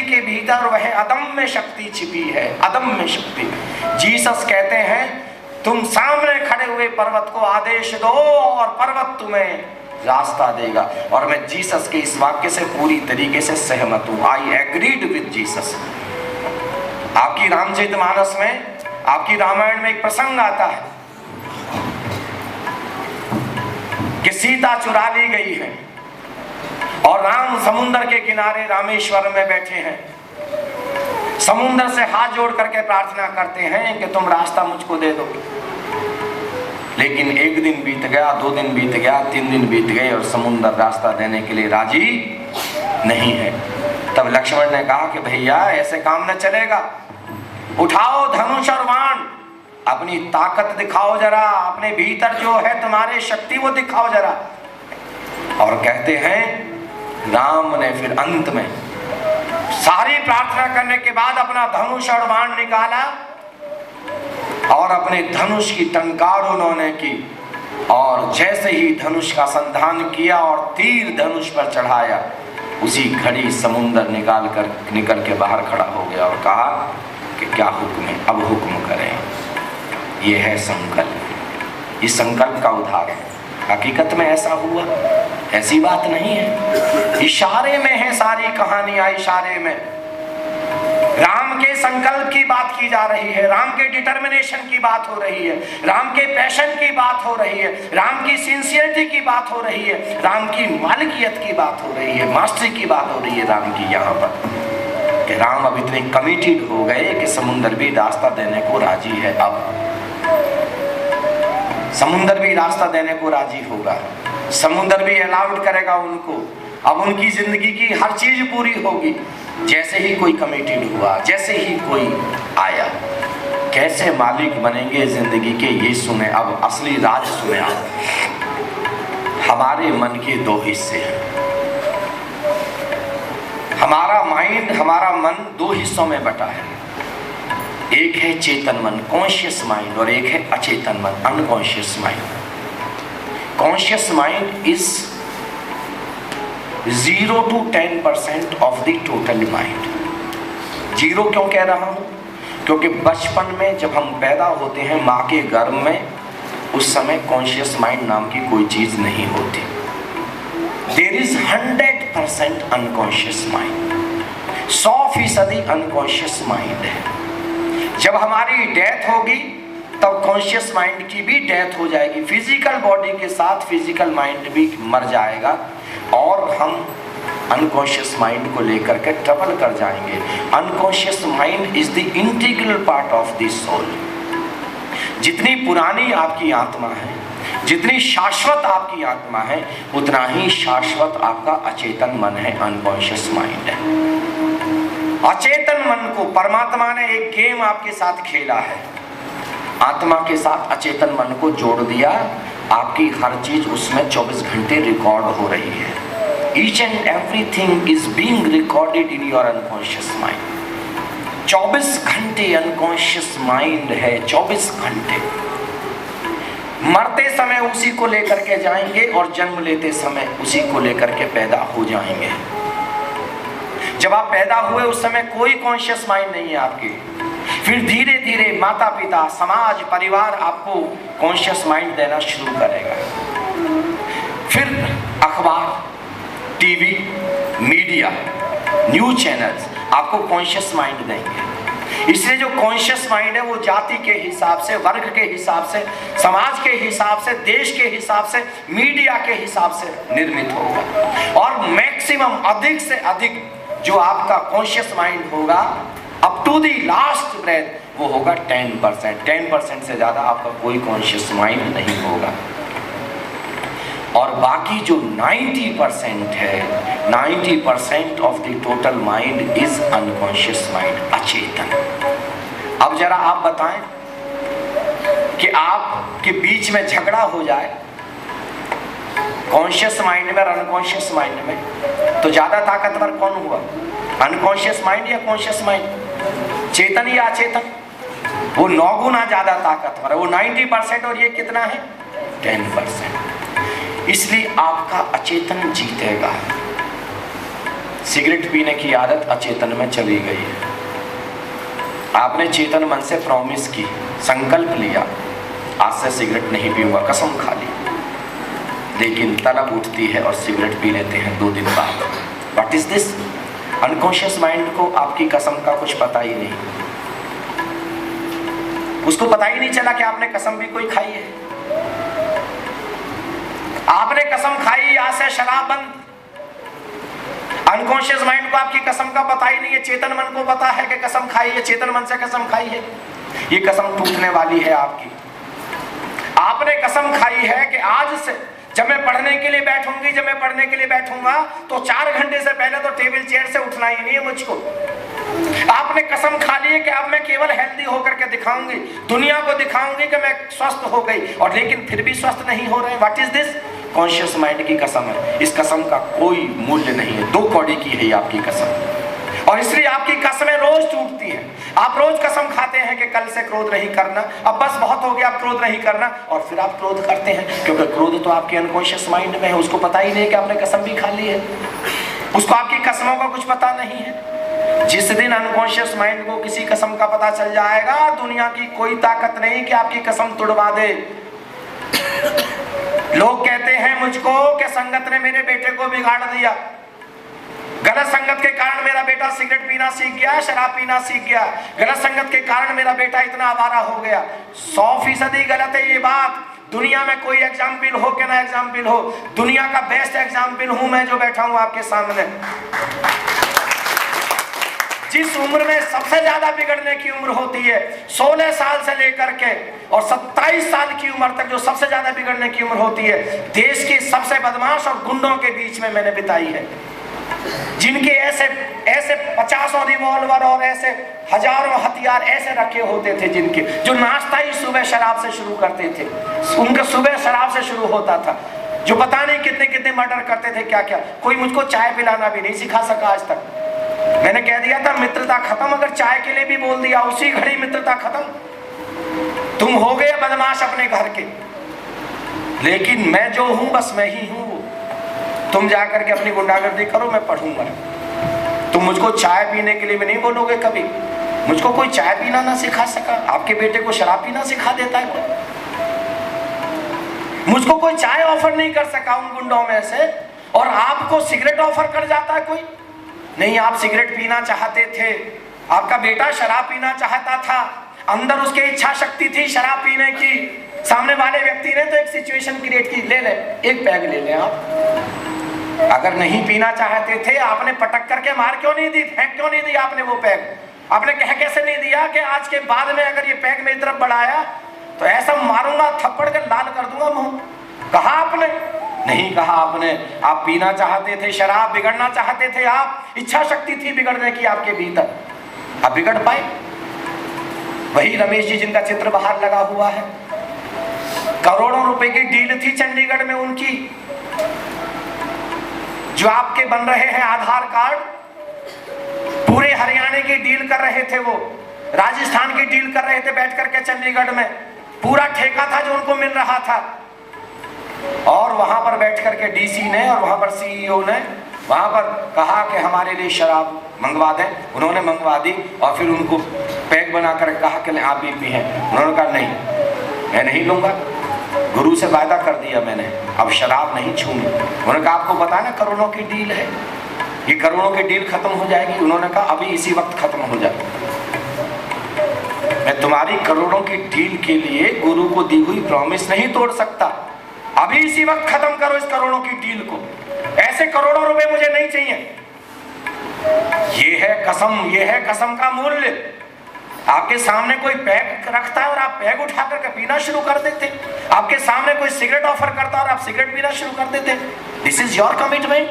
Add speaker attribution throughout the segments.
Speaker 1: के भीतर वह अदम्य शक्ति छिपी है, अदम्य शक्ति। जीसस कहते हैं तुम सामने खड़े हुए पर्वत को आदेश दो और पर्वत तुम्हें रास्ता देगा। और मैं जीसस के इस वाक्य से पूरी तरीके से सहमत हूं। I agreed with Jesus. आपकी रामचरितमानस में, आपकी रामायण में एक प्रसंग आता है कि सीता चुरा ली गई है और राम समुद्र के किनारे रामेश्वर में बैठे हैं। समुद्र से हाथ जोड़ करके प्रार्थना करते हैं कि तुम रास्ता मुझको दे दो। लेकिन एक दिन बीत गया, 2 दिन बीत गया, 3 दिन बीत गए और समुद्र रास्ता देने के लिए राजी नहीं है। तब लक्ष्मण ने कहा कि भैया ऐसे काम न चलेगा, उठाओ धनुष और बाण, अपनी ताकत दिखाओ जरा, अपने भीतर जो है तुम्हारे शक्ति वो दिखाओ जरा। और कहते हैं राम ने फिर अंत में सारी प्रार्थना करने के बाद अपना धनुष और बाण निकाला और अपने धनुष की टंकार उन्होंने की और जैसे ही धनुष का संधान किया और तीर धनुष पर चढ़ाया, उसी घड़ी समुद्र निकल के बाहर खड़ा हो गया और कहा कि क्या हुक्म है, अब हुक्म करें। ये है संकल्प, इस संकल्प का उदाहरण। हकीकत में ऐसा हुआ, ऐसी बात नहीं है, इशारे में है सारी कहानियां। इशारे में राम के संकल्प की बात की जा रही है, राम के डिटर्मिनेशन की बात हो रही है, राम के पैशन की बात हो रही है, राम की सिंसियरिटी की बात हो रही है, राम की मालिकियत की बात हो रही है, मास्टरी की बात हो रही है राम की यहाँ पर। कि राम अब इतने कमिटेड हो गए कि समुद्र भी रास्ता देने को राजी है। अब समुद्र भी रास्ता देने को राजी होगा, समुद्र भी अलाउड करेगा उनको। अब उनकी जिंदगी की हर चीज पूरी होगी। जैसे ही कोई कमिटेड हुआ, जैसे ही कोई आया, कैसे मालिक बनेंगे जिंदगी के, ये सुने। अब असली राज सुने आप। हमारे मन के 2 हिस्से हैं। हमारा माइंड, हमारा मन 2 हिस्सों में बटा है। एक है चेतन मन, कॉन्शियस माइंड, और एक है अचेतन मन, unconscious mind. Conscious mind is 0 to 10% of the total mind. 0 क्यों कह रहा हूं? क्योंकि बचपन में जब हम पैदा होते हैं माँ के गर्भ में, उस समय कॉन्शियस माइंड नाम की कोई चीज नहीं होती। There is 100% unconscious mind, 100% unconscious mind है। जब हमारी डेथ होगी तब कॉन्शियस माइंड की भी डेथ हो जाएगी। फिजिकल बॉडी के साथ फिजिकल माइंड भी मर जाएगा और हम अनकॉन्शियस माइंड को लेकर के ट्रबल कर जाएंगे। Unconscious mind is the integral part of the soul. जितनी पुरानी आपकी आत्मा है, जितनी शाश्वत आपकी आत्मा है, उतना ही शाश्वत आपका अचेतन मन है, अनकॉन्शियस माइंड है। अचेतन मन को परमात्मा ने एक गेम आपके साथ खेला है, आत्मा के साथ अचेतन मन को जोड़ दिया। आपकी हर चीज उसमें 24 घंटे रिकॉर्ड हो रही है। Each and everything is being recorded in your unconscious mind. 24 घंटे अनकॉन्शियस माइंड है, 24 घंटे। मरते समय उसी को लेकर के जाएंगे और जन्म लेते समय उसी को लेकर के पैदा हो जाएंगे। जब आप पैदा हुए उस समय कोई कॉन्शियस माइंड नहीं है आपके। फिर धीरे धीरे माता पिता, समाज, परिवार आपको कॉन्शियस माइंड देना शुरू करेगा। फिर अखबार, टीवी, मीडिया, न्यूज चैनल्स आपको कॉन्शियस माइंड देंगे। इसलिए जो कॉन्शियस माइंड है वो जाति के हिसाब से, वर्ग के हिसाब से, समाज के हिसाब से, देश के हिसाब से, मीडिया के हिसाब से निर्मित होगा। और मैक्सिमम, अधिक से अधिक जो आपका कॉन्शियस माइंड होगा up to the last breath, वो होगा 10%। 10% से ज्यादा आपका कोई कॉन्शियस माइंड नहीं होगा। और बाकी जो 90% है, 90% of the total mind is unconscious mind, अचेतन। अब जरा आप बताएं कि आपके बीच में झगड़ा हो जाए कॉन्शियस माइंड में और अनकॉन्शियस माइंड में, तो ज्यादा ताकतवर कौन हुआ? अनकॉन्शियस माइंड या कॉन्शियस माइंड? चेतन या अचेतन? वो 9 गुना ज्यादा ताकतवर है, वो 90% और ये कितना है? 10%। इसलिए आपका अचेतन जीतेगा। सिगरेट पीने की आदत अचेतन में चली गई है। आपने चेतन मन से प्रॉमिस की, संकल्प लिया, आज से सिगरेट नहीं पीऊंगा, कसम खा ली, लेकिन तलब उठती है और सिगरेट पी लेते हैं 2 दिन बाद। What is this? Unconscious mind को आपकी कसम का कुछ पता ही नहीं, उसको पता ही नहीं चला कि आपने कसम भी कोई खाई है। आपने कसम खाई, आज से शराब बंद। अनकॉन्शियस माइंड को आपकी कसम का पता ही नहीं है, चेतन मन को पता है कि कसम खाई है, चेतन मन से कसम खाई है। ये कसम टूटने वाली है आपकी। आपने कसम खाई है कि आज से जब मैं पढ़ने के लिए बैठूंगी, जब मैं पढ़ने के लिए बैठूंगा तो 4 घंटे से पहले तो टेबल चेयर से उठना ही नहीं है मुझको। आपने कसम खा ली है कि अब मैं केवल हेल्दी होकर के दिखाऊंगी, दुनिया को दिखाऊंगी कि मैं स्वस्थ हो गई, और लेकिन फिर भी स्वस्थ नहीं हो रहे। What is this? Conscious mind की कसम है। इस कसम का कोई मूल्य नहीं है, 2 कौड़ी की है आपकी कसम, और इसलिए आपकी कसमें रोज टूटती हैं। आप रोज कसम खाते हैं कि कल से क्रोध नहीं करना, अब बस बहुत हो गया, अब क्रोध नहीं करना, और फिर आप क्रोध करते हैं, क्योंकि क्रोध तो आपके अनकॉन्शियस माइंड में है, उसको पता ही नहीं कि आपने कसम भी खा ली है, उसको आपकी कसमों का कुछ पता नहीं है। जिस दिन अनकॉन्शियस माइंड को किसी कसम का पता चल जाएगा, दुनिया की कोई ताकत नहीं कि आपकी कसम तुड़वा दे। लोग कहते हैं मुझको कि संगत ने मेरे बेटे को बिगाड़ दिया, गलत संगत के कारण मेरा बेटा सिगरेट पीना सीख गया, शराब पीना सीख गया, गलत संगत के कारण मेरा बेटा इतना आवारा हो गया। 100% गलत है ये बात। दुनिया में कोई एग्जाम्पल हो कि ना एग्जाम्पल हो, दुनिया का बेस्ट एग्जाम्पल हूं मैं जो बैठा हूं आपके सामने। जिस उम्र में सबसे ज्यादा बिगड़ने की उम्र होती है, 16 साल से लेकर के और 27 साल की उम्र तक जो सबसे ज्यादा बिगड़ने की उम्र होती है, देश के सबसे बदमाश और गुंडों के बीच में मैंने बिताई है, जिनके ऐसे 50 रिवॉल्वर और ऐसे हजारों हथियार ऐसे रखे होते थे, जिनके जो नाश्ता ही सुबह शराब से शुरू करते थे, उनका सुबह शराब से शुरू होता था, जो पता नहीं कितने कितने मर्डर करते थे, क्या क्या। कोई मुझको चाय पिलाना भी नहीं सिखा सका आज तक। मैंने कह दिया था मित्रता खत्म, अगर चाय के लिए भी बोल दिया उसी घड़ी मित्रता खत्म, तुम हो गए बदमाश अपने घर के। लेकिन मैं जो हूं बस मैं ही हूं, तुम जाकर के अपनी गुंडागर्दी करो, मैं पढ़ूंगा। तुम मुझको चाय पीने के लिए भी नहीं बोलोगे कभी, मुझको कोई चाय पीना ना सिखा सका। आपके बेटे को शराब पीना सिखा देता है कोई, मुझको कोई चाय ऑफर नहीं कर सका उन गुंडों में से, और आपको सिगरेट ऑफर कर जाता है कोई। नहीं, आप सिगरेट पीना चाहते थे, आपका बेटा शराब पीना चाहता था, अंदर उसकी इच्छा शक्ति थी शराब पीने की, सामने वाले व्यक्ति ने तो एक सिचुएशन क्रिएट की, ले ले एक पैग ले ले आप। अगर नहीं पीना चाहते थे, आपने पटक करके मार क्यों नहीं दी, फेंक क्यों नहीं दी आपने वो पैग? आपने कह कैसे नहीं दिया कि आज के बाद में अगर ये पैग मेरी तरफ बढ़ाया तो ऐसा मारूंगा, थप्पड़ कर लाल कर दूंगा मुंह? कहा आपने? नहीं कहा आपने। आप पीना चाहते थे शराब, बिगड़ना चाहते थे आप, इच्छा शक्ति थी बिगड़ने की आपके भीतर, आप बिगड़ पाए। वही रमेश जी जिनका चित्र बाहर लगा हुआ है, करोड़ों रुपए की डील थी चंडीगढ़ में उनकी, जो आपके बन रहे हैं आधार कार्ड, पूरे हरियाणा की डील कर रहे थे वो, राजस्थान की डील कर रहे थे बैठ करके चंडीगढ़ में, पूरा ठेका था जो उनको मिल रहा था। और वहां पर बैठ करके डीसी ने और वहां पर सीईओ ने वहां पर कहा कि हमारे लिए शराब मंगवा दें, उन्होंने मंगवा दी, और फिर उनको पैक बनाकर कहा कि आप भी पी हैं। उन्होंने कहा नहीं, मैं नहीं लूंगा, गुरु से वायदा कर दिया मैंने, अब शराब नहीं छूंगी। उन्होंने कहा आपको पता है ना करोड़ों की डील है, ये करोड़ों की डील खत्म हो जाएगी। उन्होंने कहा अभी इसी वक्त खत्म हो जाएगी, मैं तुम्हारी करोड़ों की डील के लिए गुरु को दी हुई प्रॉमिस नहीं तोड़ सकता, अभी इसी वक्त खत्म करो इस करोड़ों की डील को, ऐसे करोड़ों रुपए मुझे नहीं चाहिए। ये है कसम, ये है कसम का मूल्य। आपके सामने कोई पैग रखता है और आप पैग उठा करके पीना शुरू कर देते, आपके सामने कोई सिगरेट ऑफर करता है और आप सिगरेट पीना शुरू कर देते। This is your commitment,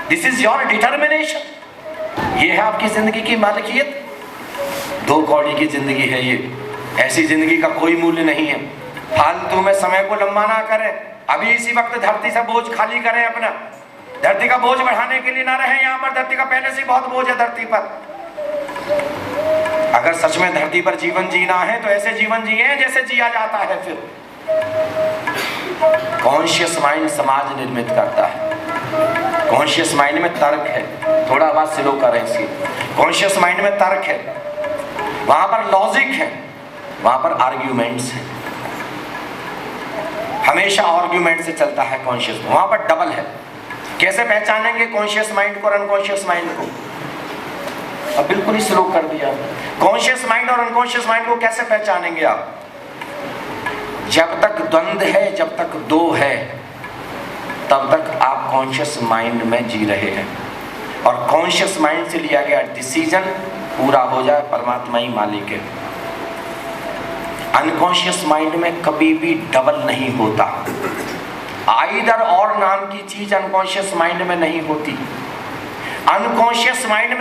Speaker 1: this is your determination. ये है आपकी जिंदगी की मालिकियत। 2 कौड़ी की जिंदगी है ये, ऐसी जिंदगी का कोई मूल्य नहीं है। फालतू में समय को लंबा ना करें, अभी इसी वक्त धरती से बोझ खाली करें अपना, धरती का बोझ बढ़ाने के लिए ना रहे यहाँ पर, धरती का पहले से बहुत बोझ है धरती पर। अगर सच में धरती पर जीवन जीना है तो ऐसे जीवन जिए जैसे जिया जाता है। फिर कॉन्शियस माइंड समाज निर्मित करता है। कॉन्शियस माइंड में तर्क है, थोड़ा आवाज स्लो करें इसकी। कॉन्शियस माइंड में तर्क है, वहां पर लॉजिक है, वहां पर आर्ग्यूमेंट्स है, हमेशा आर्ग्यूमेंट से चलता है कॉन्शियस। वहां पर डबल है। कैसे पहचानेंगे कॉन्शियस माइंड को और अनकॉन्शियस माइंड को? अब बिल्कुल ही स्लो कर दिया। कॉन्शियस माइंड और अनकॉन्शियस माइंड को कैसे पहचानेंगे आप? जब तक द्वंद्व है, जब तक दो है, तब तक आप कॉन्शियस माइंड में जी रहे हैं, और कॉन्शियस माइंड से लिया गया डिसीजन पूरा हो जाए, परमात्मा ही मालिक है। अनकॉन्शियस माइंड में कभी भी डबल नहीं होता। आइदर और नाम की चीज अनकॉन्शियस माइंड में नहीं होती। अनकॉन्शियस माइंड में